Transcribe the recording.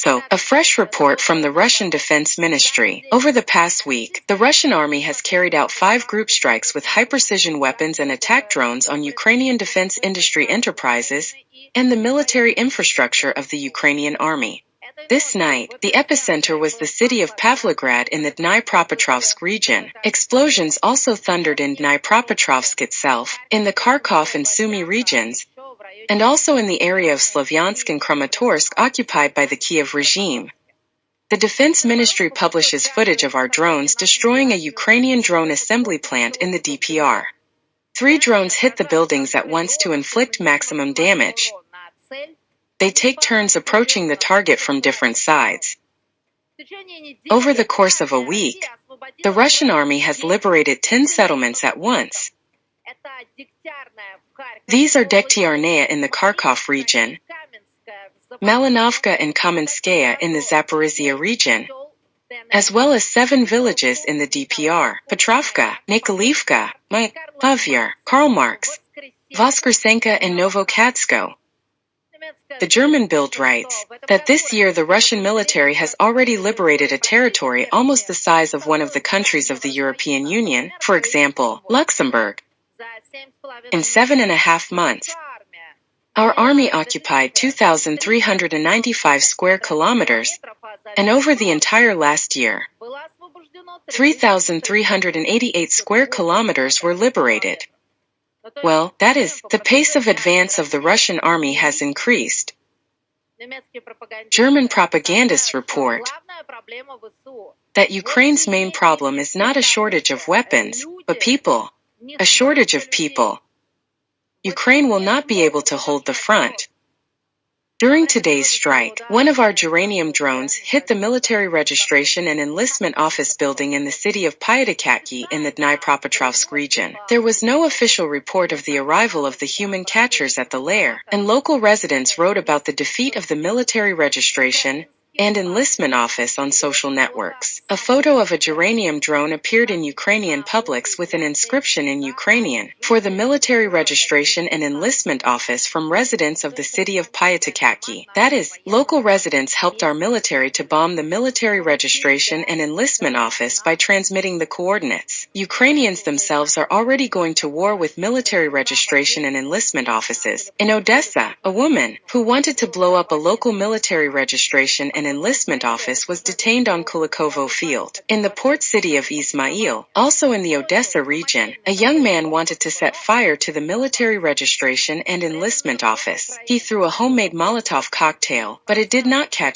So, a fresh report from the Russian Defense Ministry. Over the past week, the Russian army has carried out 5 group strikes with high-precision weapons and attack drones on Ukrainian defense industry enterprises and the military infrastructure of the Ukrainian army. This night, the epicenter was the city of Pavlograd in the Dnipropetrovsk region. Explosions also thundered in Dnipropetrovsk itself, in the Kharkov and Sumy regions, and also in the area of Slavyansk and Kramatorsk occupied by the Kiev regime. The Defense Ministry publishes footage of our drones destroying a Ukrainian drone assembly plant in the DPR. 3 drones hit the buildings at once to inflict maximum damage. They take turns approaching the target from different sides. Over the course of a week, the Russian army has liberated 10 settlements at once. These are Dektyarnaya in the Kharkov region, Malinovka and Kamenskaya in the Zaporizhia region, as well as 7 villages in the DPR, Petrovka, Nikolivka, Pavyar, Karl Marx, Voskresenka and Novokatsko. The German Bild writes that this year the Russian military has already liberated a territory almost the size of one of the countries of the European Union, for example, Luxembourg. In 7.5 months, our army occupied 2,395 square kilometers, and over the entire last year, 3,388 square kilometers were liberated. Well, that is, the pace of advance of the Russian army has increased. German propagandists report that Ukraine's main problem is not a shortage of weapons, but people, a shortage of people. Ukraine will not be able to hold the front. During today's strike, one of our geranium drones hit the military registration and enlistment office building in the city of Pyatykatki in the Dnipropetrovsk region. There was no official report of the arrival of the human catchers at the lair, and local residents wrote about the defeat of the military registration and enlistment office on social networks. A photo of a geranium drone appeared in Ukrainian publics with an inscription in Ukrainian for the military registration and enlistment office from residents of the city of Pyatykatki. That is, local residents helped our military to bomb the military registration and enlistment office by transmitting the coordinates. Ukrainians themselves are already going to war with military registration and enlistment offices. In Odessa, a woman who wanted to blow up a local military registration and enlistment office was detained on Kulikovo Field. In the port city of Izmail, also in the Odessa region, a young man wanted to set fire to the military registration and enlistment office. He threw a homemade Molotov cocktail, but it did not catch